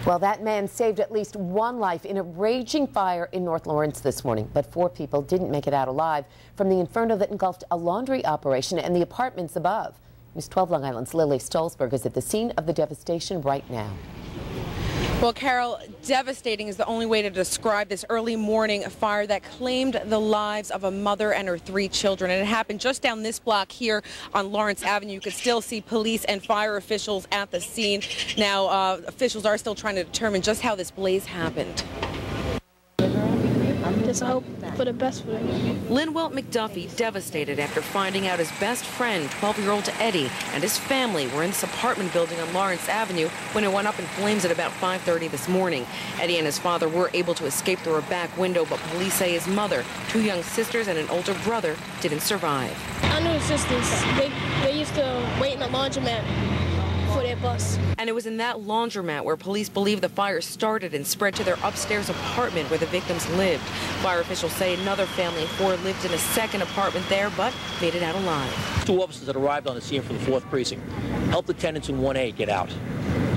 Well, that man saved at least one life in a raging fire in North Lawrence this morning, but 4 people didn't make it out alive from the inferno that engulfed a laundry operation and the apartments above. News 12 Long Island's Lily Stolzberg is at the scene of the devastation right now. Well, Carol, devastating is the only way to describe this early morning fire that claimed the lives of a mother and her 3 children. And it happened just down this block here on Lawrence Avenue. You could still see police and fire officials at the scene. Now, officials are still trying to determine just how this blaze happened. Just hope for the best for them. Linwell McDuffie devastated after finding out his best friend, 12-year-old Eddie, and his family were in this apartment building on Lawrence Avenue when it went up in flames at about 5:30 this morning. Eddie and his father were able to escape through a back window, but police say his mother, 2 young sisters, and an older brother didn't survive. I knew his sisters. They used to wait in the laundromat for their bus. And it was in that laundromat where police believe the fire started and spread to their upstairs apartment where the victims lived. Fire officials say another family of 4 lived in a second apartment there, but made it out alive. 2 officers that arrived on the scene from the 4th precinct helped the tenants in 1A get out.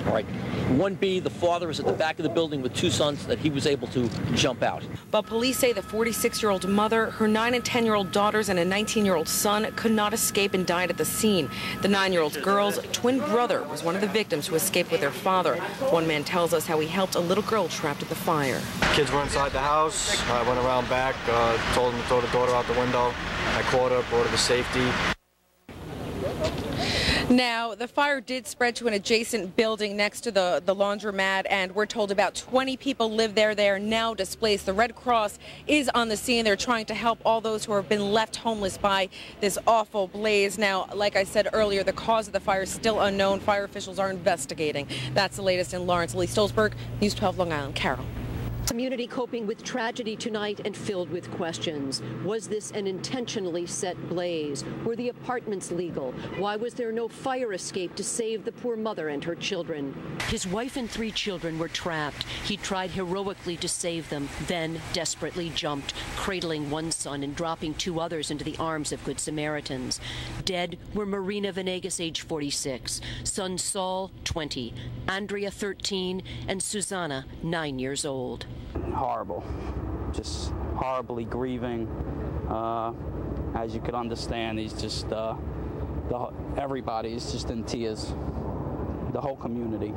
All right. 1B, the father is at the back of the building with 2 sons that he was able to jump out. But police say the 46-year-old mother, her 9- and 10-year-old daughters, and a 19-year-old son could not escape and died at the scene. The 9-year-old girl's twin brother was one of the victims who escaped with their father. One man tells us how he helped a little girl trapped at the fire. Kids were inside the house. I went around back, told them to throw the daughter out the window. I caught her, brought her to safety. Now, the fire did spread to an adjacent building next to the laundromat, and we're told about 20 people live there. They are now displaced. The Red Cross is on the scene. They're trying to help all those who have been left homeless by this awful blaze. Now, like I said earlier, the cause of the fire is still unknown. Fire officials are investigating. That's the latest in Lawrence. Lee Stolzberg, News 12 Long Island. Carol. Community coping with tragedy tonight and filled with questions. Was this an intentionally set blaze? Were the apartments legal? Why was there no fire escape to save the poor mother and her children? His wife and 3 children were trapped. He tried heroically to save them, then desperately jumped, cradling one son and dropping 2 others into the arms of Good Samaritans. Dead were Marina Venegas, age 46, son Saul, 20, Andrea, 13, and Susanna, 9 years old. Horrible, just horribly grieving. As you could understand, he's just everybody is just in tears. The whole community.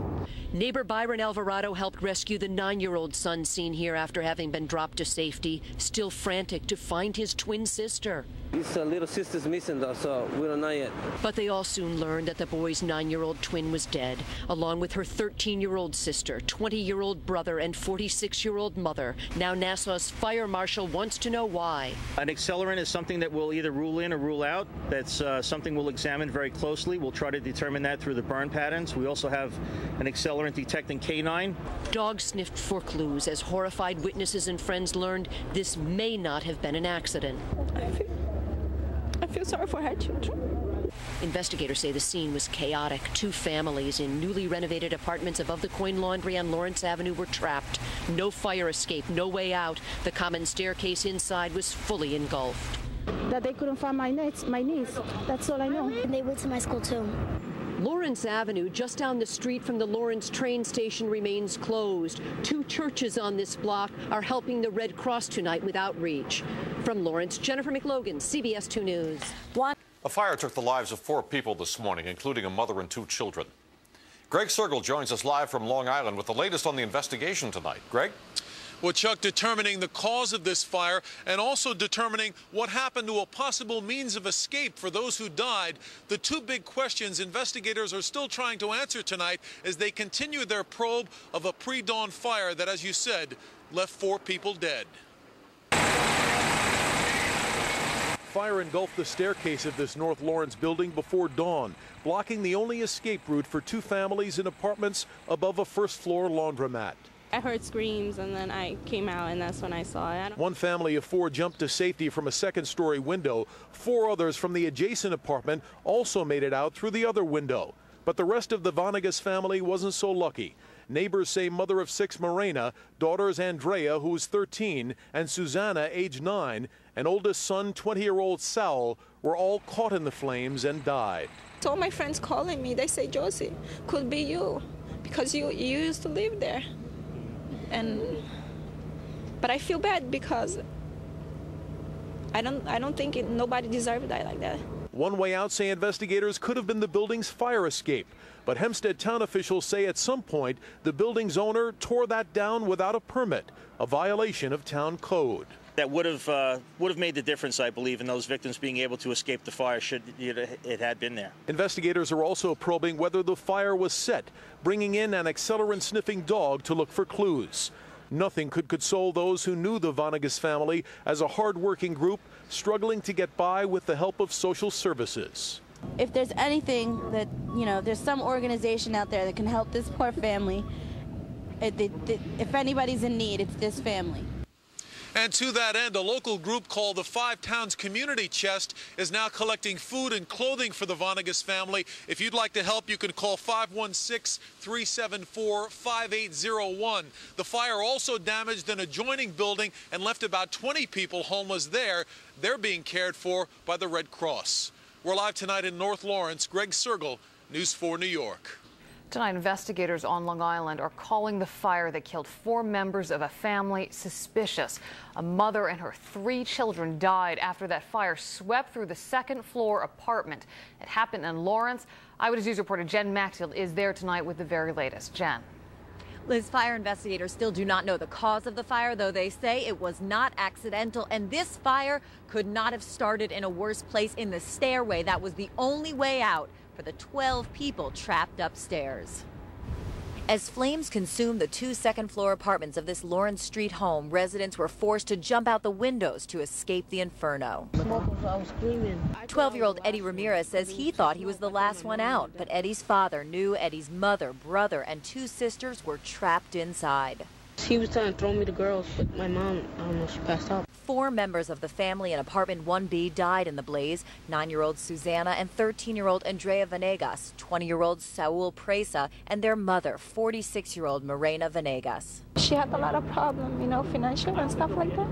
Neighbor Byron Alvarado helped rescue the 9-year-old son seen here after having been dropped to safety, still frantic to find his twin sister. His little sister's missing though, so we don't know yet. But they all soon learned that the boy's 9-year-old twin was dead, along with her 13-year-old sister, 20-year-old brother, and 46-year-old mother. Now Nassau's fire marshal wants to know why. An accelerant is something that we'll either rule in or rule out. That's something we'll examine very closely. We'll try to determine that through the burn patterns. We also have an accelerant detecting canine. Dogs sniffed for clues as horrified witnesses and friends learned this may not have been an accident. I feel sorry for her children. Investigators say the scene was chaotic. 2 families in newly renovated apartments above the Coin Laundry on Lawrence Avenue were trapped. No fire escape, no way out. The common staircase inside was fully engulfed. That they couldn't find my niece. That's all I know. And they went to my school too. Lawrence Avenue, just down the street from the Lawrence train station, remains closed. 2 churches on this block are helping the Red Cross tonight with outreach. From Lawrence, Jennifer McLogan, CBS 2 News. A fire took the lives of 4 people this morning, including a mother and 2 children. Greg Sergel joins us live from Long Island with the latest on the investigation tonight. Greg? Well, Chuck, determining the cause of this fire and also determining what happened to a possible means of escape for those who died. The 2 big questions investigators are still trying to answer tonight as they continue their probe of a pre-dawn fire that, as you said, left 4 people dead. Fire engulfed the staircase of this North Lawrence building before dawn, blocking the only escape route for 2 families in apartments above a 1st-floor laundromat. I heard screams and then I came out and that's when I saw it. One family of 4 jumped to safety from a 2nd-story window. 4 others from the adjacent apartment also made it out through the other window. But the rest of the Venegas family wasn't so lucky. Neighbors say mother of 6 Marina, daughters Andrea, who is 13, and Susanna, age 9, and oldest son, 20-year-old Saul, were all caught in the flames and died. So my friends calling me, they say, Josie, could be you. because you used to live there. But I feel bad because I don't think nobody deserved that like that. One way out, say investigators, could have been the building's fire escape. But Hempstead town officials say at some point the building's owner tore that down without a permit, a violation of town code. That would have made the difference, I believe, in those victims being able to escape the fire should it had been there. Investigators are also probing whether the fire was set, bringing in an accelerant-sniffing dog to look for clues. Nothing could console those who knew the Vanegas family as a hard-working group struggling to get by with the help of social services. If there's anything that, there's some organization out there that can help this poor family, if anybody's in need, it's this family. And to that end, a local group called the Five Towns Community Chest is now collecting food and clothing for the Vanegas family. If you'd like to help, you can call 516-374-5801. The fire also damaged an adjoining building and left about 20 people homeless there. They're being cared for by the Red Cross. We're live tonight in North Lawrence. Greg Sergel, News 4 New York. Tonight, investigators on Long Island are calling the fire that killed 4 members of a family suspicious. A mother and her 3 children died after that fire swept through the second-floor apartment. It happened in Lawrence. Eyewitness News reporter Jen Maxfield is there tonight with the very latest. Jen. Liz, fire investigators still do not know the cause of the fire, though they say it was not accidental. And this fire could not have started in a worse place, in the stairway. That was the only way out for the 12 people trapped upstairs. As flames consumed the 2 second-floor apartments of this Lawrence Street home, residents were forced to jump out the windows to escape the inferno. 12-year-old Eddie Ramirez says he thought he was the last one out, but Eddie's father knew Eddie's mother, brother, and 2 sisters were trapped inside. He was trying to throw me the girls, but my mom, I don't know, she passed out. 4 members of the family in apartment 1B died in the blaze. 9-year-old Susana and 13-year-old Andrea Venegas, 20-year-old Saul Presa, and their mother, 46-year-old Morena Venegas. She had a lot of problems, financial and stuff like that.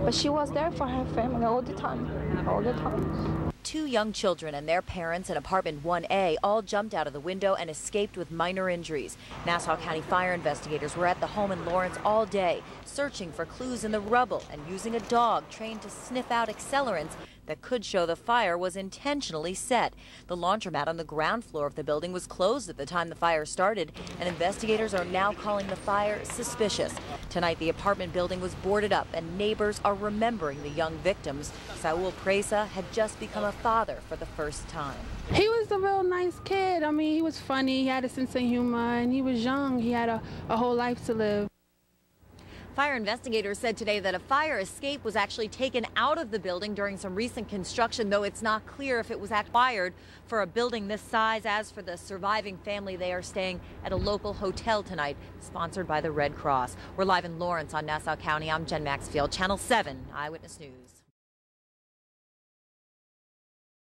But she was there for her family all the time, all the time. 2 young children and their parents in apartment 1A all jumped out of the window and escaped with minor injuries. Nassau County fire investigators were at the home in Lawrence all day, searching for clues in the rubble and using a dog trained to sniff out accelerants that could show the fire was intentionally set. The laundromat on the ground floor of the building was closed at the time the fire started, and investigators are now calling the fire suspicious. Tonight, the apartment building was boarded up, and neighbors are remembering the young victims. Saul Presa had just become a father for the first time. He was a real nice kid. I mean, he was funny, he had a sense of humor, and he was young. He had a whole life to live. Fire investigators said today that a fire escape was actually taken out of the building during some recent construction, though it's not clear if it was acquired for a building this size. As for the surviving family, they are staying at a local hotel tonight, sponsored by the Red Cross. We're live in Lawrence on Nassau County. I'm Jen Maxfield, Channel 7 Eyewitness News.